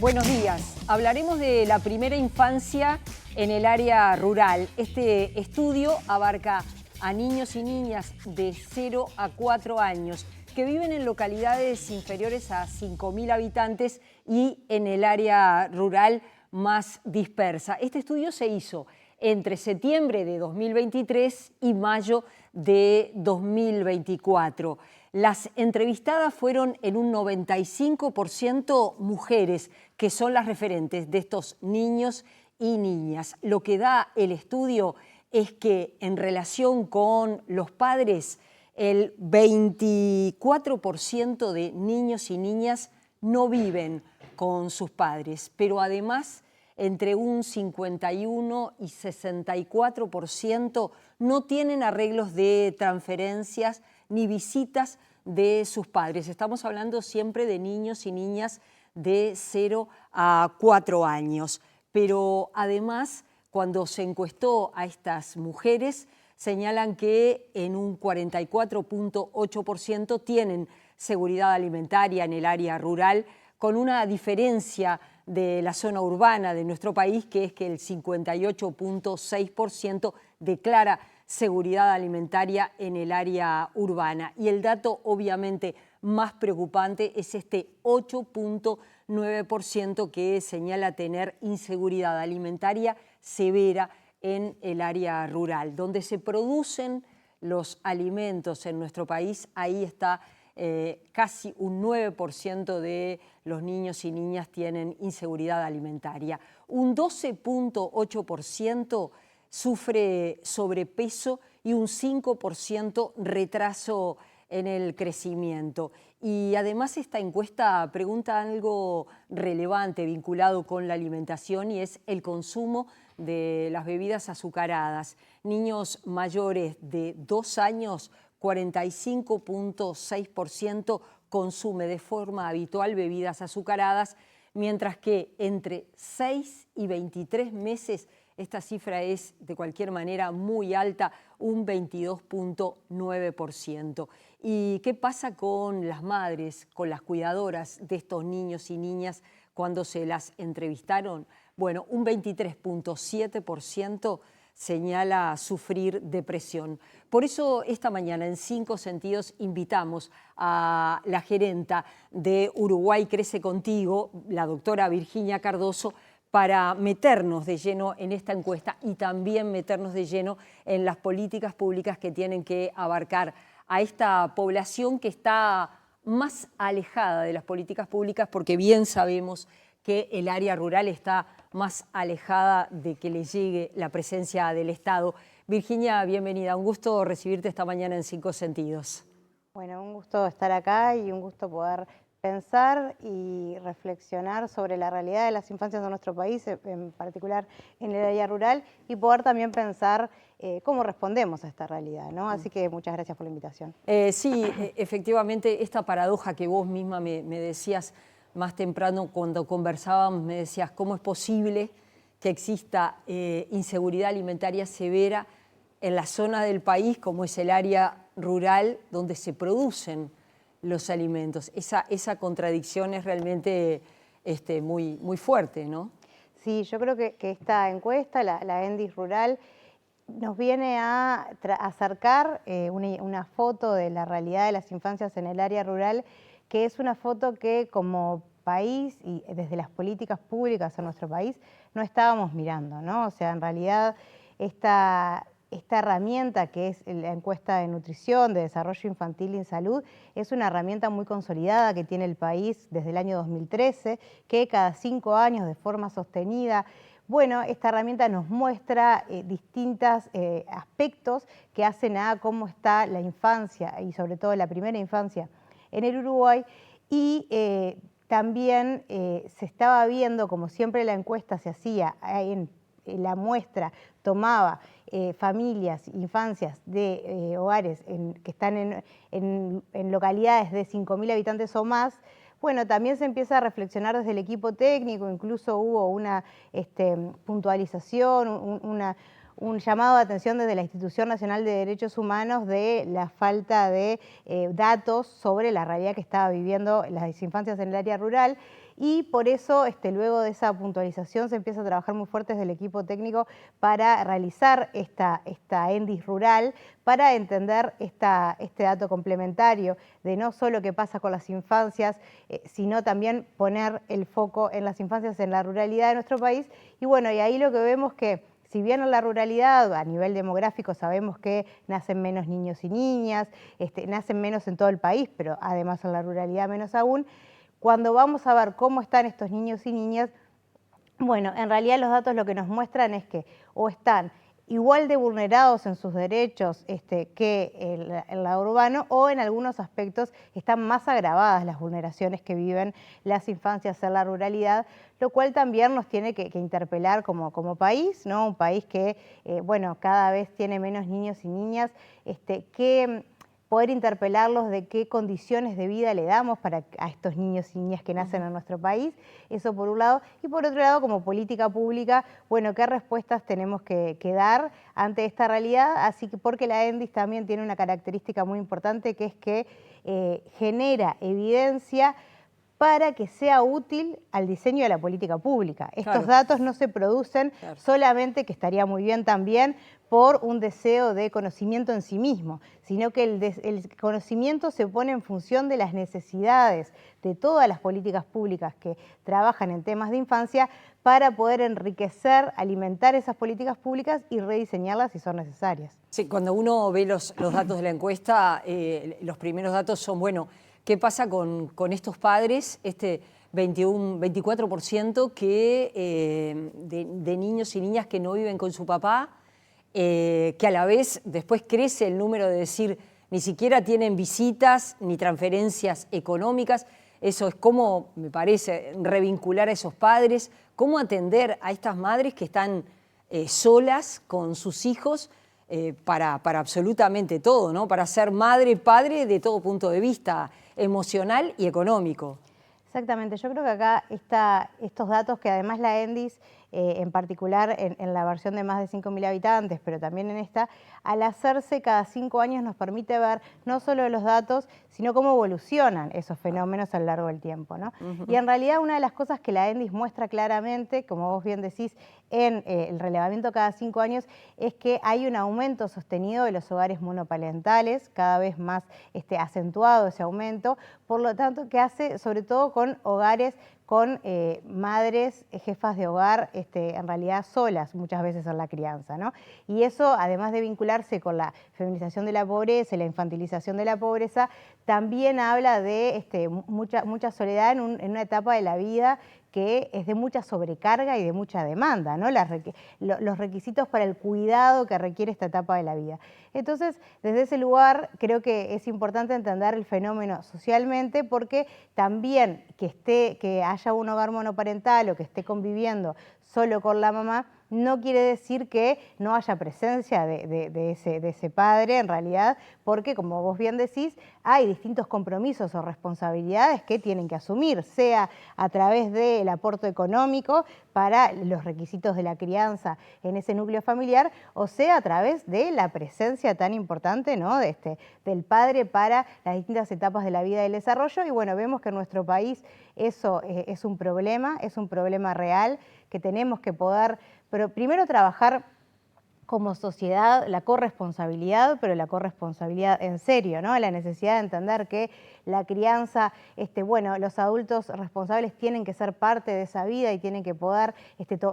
Buenos días. Hablaremos de la primera infancia en el área rural. Este estudio abarca a niños y niñas de 0 a 4 años que viven en localidades inferiores a 5.000 habitantes y en el área rural más dispersa. Este estudio se hizo entre septiembre de 2023 y mayo de 2024. Las entrevistadas fueron en un 95% mujeres, que son las referentes de estos niños y niñas. Lo que da el estudio es que en relación con los padres, el 24% de niños y niñas no viven con sus padres, pero además entre un 51 y 64% no tienen arreglos de transferencias ni visitas de sus padres. Estamos hablando siempre de niños y niñas de 0 a 4 años. Pero además, cuando se encuestó a estas mujeres, señalan que en un 44.8% tienen seguridad alimentaria en el área rural, con una diferencia de la zona urbana de nuestro país, que es que el 58.6% declara seguridad alimentaria en el área urbana. Y el dato obviamente más preocupante es este 8.9% que señala tener inseguridad alimentaria severa en el área rural. Donde se producen los alimentos en nuestro país, ahí está casi un 9% de los niños y niñas tienen inseguridad alimentaria. Un 12.8% sufre sobrepeso y un 5% retraso en el crecimiento. Y además esta encuesta pregunta algo relevante vinculado con la alimentación y es el consumo de las bebidas azucaradas. Niños mayores de 2 años, 45.6% consume de forma habitual bebidas azucaradas, mientras que entre 6 y 23 meses esta cifra es de cualquier manera muy alta, un 22.9%. ¿Y qué pasa con las madres, con las cuidadoras de estos niños y niñas cuando se las entrevistaron? Bueno, un 23.7% señala sufrir depresión. Por eso esta mañana en 5 Sentidos invitamos a la gerenta de Uruguay Crece Contigo, la doctora Virginia Cardoso, para meternos de lleno en esta encuesta y también meternos de lleno en las políticas públicas que tienen que abarcar a esta población que está más alejada de las políticas públicas, porque bien sabemos que el área rural está más alejada de que le llegue la presencia del Estado. Virginia, bienvenida. Un gusto recibirte esta mañana en 5 Sentidos. Bueno, un gusto estar acá y un gusto poder pensar y reflexionar sobre la realidad de las infancias de nuestro país, en particular en el área rural, y poder también pensar cómo respondemos a esta realidad, ¿no? Así que muchas gracias por la invitación. Sí, efectivamente, esta paradoja que vos misma me decías más temprano cuando conversábamos, me decías cómo es posible que exista inseguridad alimentaria severa en la zona del país como es el área rural donde se producen los alimentos. Esa contradicción es realmente muy fuerte, ¿no? Sí, yo creo que esta encuesta, la ENDIS Rural, nos viene a acercar una foto de la realidad de las infancias en el área rural, que es una foto que como país y desde las políticas públicas en nuestro país no estábamos mirando, ¿no? O sea, en realidad esta herramienta que es la encuesta de nutrición, de desarrollo infantil y en salud, es una herramienta muy consolidada que tiene el país desde el año 2013, que cada 5 años de forma sostenida. Bueno, esta herramienta nos muestra distintos aspectos que hacen a cómo está la infancia y sobre todo la primera infancia en el Uruguay y también se estaba viendo, como siempre la encuesta se hacía en la muestra, tomaba familias, infancias de hogares que están en localidades de 5.000 habitantes o más. Bueno, también se empieza a reflexionar desde el equipo técnico, incluso hubo una puntualización, un llamado de atención desde la Institución Nacional de Derechos Humanos de la falta de datos sobre la realidad que estaba viviendo las infancias en el área rural. y por eso luego de esa puntualización se empieza a trabajar muy fuerte desde el equipo técnico para realizar esta ENDIS rural, para entender este dato complementario de no solo qué pasa con las infancias, sino también poner el foco en las infancias en la ruralidad de nuestro país. Y bueno, y ahí lo que vemos que si bien en la ruralidad, a nivel demográfico, sabemos que nacen menos niños y niñas, nacen menos en todo el país, pero además en la ruralidad menos aún, cuando vamos a ver cómo están estos niños y niñas, bueno, en realidad los datos lo que nos muestran es que o están igual de vulnerados en sus derechos que el lado urbano, o en algunos aspectos están más agravadas las vulneraciones que viven las infancias en la ruralidad, lo cual también nos tiene que interpelar como país, ¿no? Un país que, bueno, cada vez tiene menos niños y niñas, que poder interpelarlos de qué condiciones de vida le damos a estos niños y niñas que nacen en nuestro país, eso por un lado, y por otro lado, como política pública, bueno, qué respuestas tenemos que dar ante esta realidad, así que porque la ENDIS también tiene una característica muy importante, que es que genera evidencia para que sea útil al diseño de la política pública. Estos datos no se producen solamente, que estaría muy bien también, por un deseo de conocimiento en sí mismo, sino que el conocimiento se pone en función de las necesidades de todas las políticas públicas que trabajan en temas de infancia para poder enriquecer, alimentar esas políticas públicas y rediseñarlas si son necesarias. Sí, cuando uno ve los datos de la encuesta, los primeros datos son, bueno, ¿qué pasa con estos padres? 24% de niños y niñas que no viven con su papá, que a la vez después crece el número de decir, ni siquiera tienen visitas ni transferencias económicas. Eso es cómo, me parece, revincular a esos padres, cómo atender a estas madres que están solas con sus hijos, para absolutamente todo, ¿no? Para ser madre, padre de todo punto de vista, emocional y económico. Exactamente, yo creo que acá estos datos que además la ENDIS, en particular en la versión de más de 5.000 habitantes, pero también en esta, al hacerse cada 5 años nos permite ver no solo los datos, sino cómo evolucionan esos fenómenos a lo largo del tiempo, ¿no? Y en realidad una de las cosas que la ENDIS muestra claramente, como vos bien decís, en el relevamiento cada 5 años, es que hay un aumento sostenido de los hogares monoparentales, cada vez más acentuado ese aumento, por lo tanto que hace sobre todo con hogares con madres, jefas de hogar, en realidad solas muchas veces en la crianza, ¿no? Y eso, además de vincularse con la feminización de la pobreza y la infantilización de la pobreza, también habla de mucha soledad en una etapa de la vida que es de mucha sobrecarga y de mucha demanda, ¿no? Los requisitos para el cuidado que requiere esta etapa de la vida. Entonces, desde ese lugar creo que es importante entender el fenómeno socialmente, porque también que haya un hogar monoparental o que esté conviviendo solo con la mamá, no quiere decir que no haya presencia de ese padre en realidad, porque como vos bien decís, hay distintos compromisos o responsabilidades que tienen que asumir, sea a través del aporte económico para los requisitos de la crianza en ese núcleo familiar, o sea a través de la presencia tan importante, ¿no? del padre para las distintas etapas de la vida y del desarrollo. Y bueno, vemos que en nuestro país eso es un problema real, que tenemos que poder, pero primero trabajar como sociedad la corresponsabilidad, pero la corresponsabilidad en serio, ¿no? La necesidad de entender que la crianza, bueno, los adultos responsables tienen que ser parte de esa vida y tienen que poder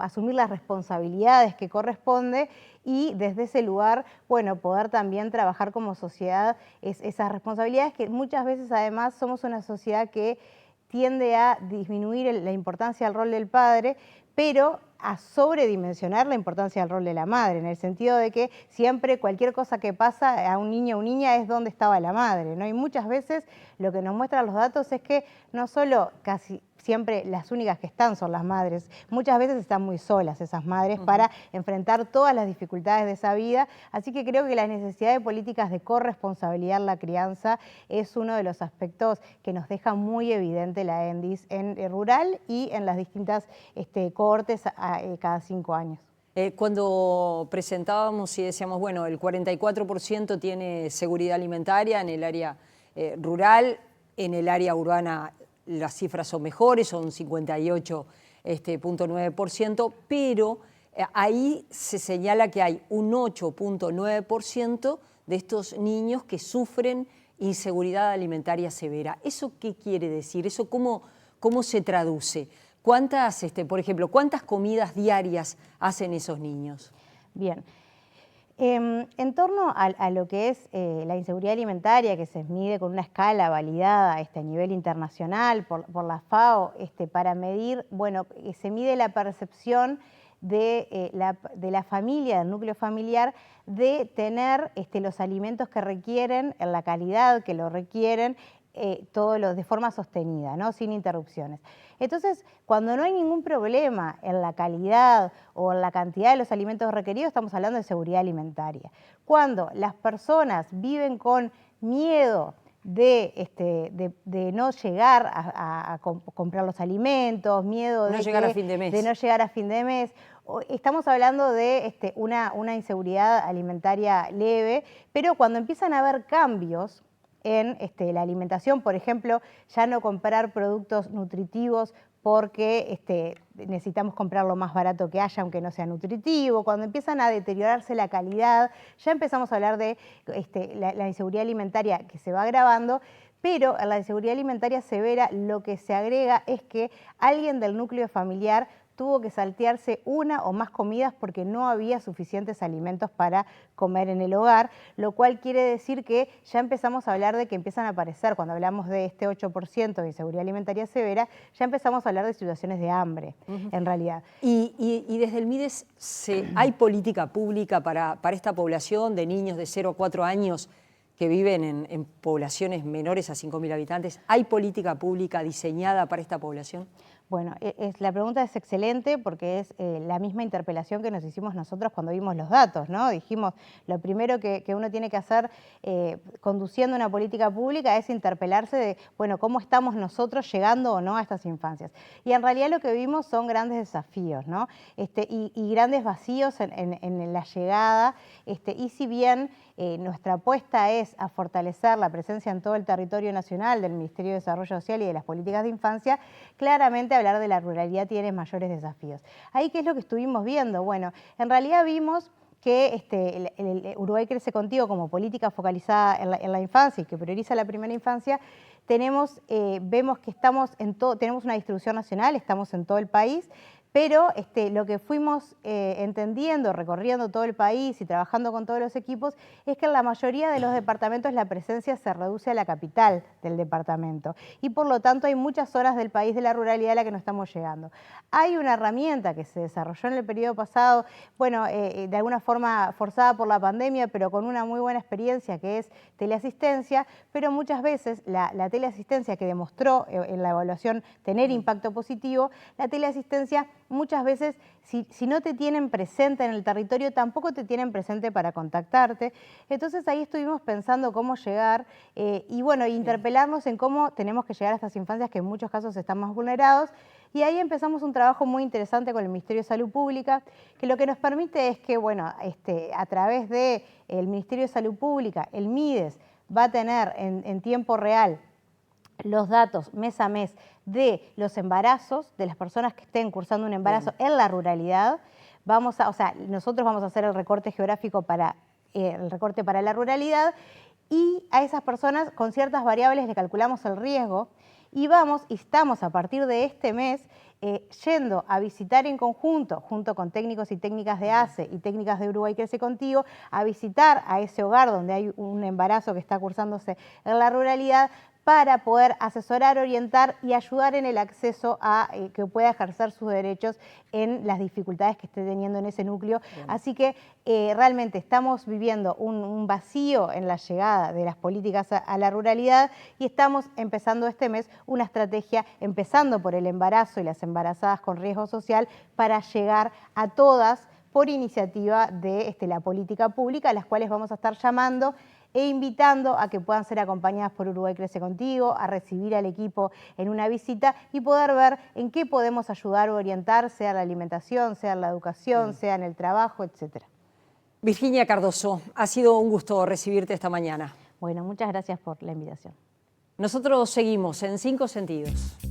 asumir las responsabilidades que corresponde, y desde ese lugar, bueno, poder también trabajar como sociedad esas responsabilidades, que muchas veces además somos una sociedad que tiende a disminuir la importancia del rol del padre, pero a sobredimensionar la importancia del rol de la madre, en el sentido de que siempre cualquier cosa que pasa a un niño o niña es donde estaba la madre, ¿no? Y muchas veces lo que nos muestran los datos es que no solo casi siempre las únicas que están son las madres, muchas veces están muy solas esas madres para enfrentar todas las dificultades de esa vida, así que creo que la necesidad de políticas de corresponsabilidad en la crianza es uno de los aspectos que nos deja muy evidente la ENDIS en rural y en las distintas cohortes cada 5 años. Cuando presentábamos y decíamos, bueno, el 44% tiene seguridad alimentaria en el área rural, en el área urbana las cifras son mejores, son 58,9%, pero ahí se señala que hay un 8,9% de estos niños que sufren inseguridad alimentaria severa. ¿Eso qué quiere decir? ¿Eso cómo se traduce? ¿Cuántas, por ejemplo, cuántas comidas diarias hacen esos niños? Bien. En torno a lo que es la inseguridad alimentaria, que se mide con una escala validada a nivel internacional por la FAO, para medir, bueno, se mide la percepción de la familia, del núcleo familiar, de tener los alimentos que requieren, en la calidad que lo requieren, de forma sostenida, ¿no? Sin interrupciones. Entonces, cuando no hay ningún problema en la calidad o en la cantidad de los alimentos requeridos, estamos hablando de seguridad alimentaria. Cuando las personas viven con miedo de no llegar a comprar los alimentos, miedo de no llegar a fin de mes. De no llegar a fin de mes, estamos hablando de una inseguridad alimentaria leve, pero cuando empiezan a haber cambios en la alimentación, por ejemplo, ya no comprar productos nutritivos porque necesitamos comprar lo más barato que haya, aunque no sea nutritivo. Cuando empiezan a deteriorarse la calidad, ya empezamos a hablar de la inseguridad alimentaria que se va agravando, pero en la inseguridad alimentaria severa lo que se agrega es que alguien del núcleo familiar tuvo que saltearse una o más comidas porque no había suficientes alimentos para comer en el hogar, lo cual quiere decir que ya empezamos a hablar de que empiezan a aparecer, cuando hablamos de este 8% de inseguridad alimentaria severa, ya empezamos a hablar de situaciones de hambre, en realidad. Y desde el MIDES, ¿hay política pública para esta población de niños de 0 a 4 años que viven en poblaciones menores a 5.000 habitantes? ¿Hay política pública diseñada para esta población? Bueno, la pregunta es excelente porque es la misma interpelación que nos hicimos nosotros cuando vimos los datos, ¿no? Dijimos, lo primero que uno tiene que hacer conduciendo una política pública es interpelarse de, bueno, ¿cómo estamos nosotros llegando o no a estas infancias? Y en realidad lo que vimos son grandes desafíos, ¿no? Y grandes vacíos en la llegada, y si bien nuestra apuesta es a fortalecer la presencia en todo el territorio nacional del Ministerio de Desarrollo Social y de las políticas de infancia, claramente hablar de la ruralidad tiene mayores desafíos. Ahí, ¿qué es lo que estuvimos viendo? Bueno, en realidad vimos que el Uruguay Crece Contigo como política focalizada en la infancia y que prioriza la primera infancia, vemos que tenemos una distribución nacional, estamos en todo el país, pero lo que fuimos entendiendo, recorriendo todo el país y trabajando con todos los equipos, es que en la mayoría de los departamentos la presencia se reduce a la capital del departamento y por lo tanto hay muchas zonas del país de la ruralidad a la que no estamos llegando. Hay una herramienta que se desarrolló en el periodo pasado, bueno, de alguna forma forzada por la pandemia, pero con una muy buena experiencia, que es teleasistencia, pero muchas veces la teleasistencia que demostró en la evaluación tener impacto positivo, la teleasistencia muchas veces, si no te tienen presente en el territorio, tampoco te tienen presente para contactarte. Entonces ahí estuvimos pensando cómo llegar y bueno, interpelarnos en cómo tenemos que llegar a estas infancias que en muchos casos están más vulnerados. Y ahí empezamos un trabajo muy interesante con el Ministerio de Salud Pública, que lo que nos permite es que, bueno, a través del Ministerio de Salud Pública, el MIDES va a tener en tiempo real los datos mes a mes de los embarazos, de las personas que estén cursando un embarazo en la ruralidad. Nosotros vamos a hacer el recorte geográfico para la ruralidad y a esas personas con ciertas variables le calculamos el riesgo y estamos a partir de este mes yendo a visitar en conjunto, junto con técnicos y técnicas de ACE y técnicas de Uruguay Crece Contigo, a visitar a ese hogar donde hay un embarazo que está cursándose en la ruralidad, para poder asesorar, orientar y ayudar en el acceso a que pueda ejercer sus derechos en las dificultades que esté teniendo en ese núcleo. Bien. Así que realmente estamos viviendo un vacío en la llegada de las políticas a la ruralidad y estamos empezando este mes una estrategia, empezando por el embarazo y las embarazadas con riesgo social, para llegar a todas por iniciativa de la política pública, a las cuales vamos a estar llamando e invitando a que puedan ser acompañadas por Uruguay Crece Contigo, a recibir al equipo en una visita y poder ver en qué podemos ayudar o orientar, sea en la alimentación, sea en la educación, sea en el trabajo, etc. Virginia Cardoso, ha sido un gusto recibirte esta mañana. Bueno, muchas gracias por la invitación. Nosotros seguimos en 5 sentidos.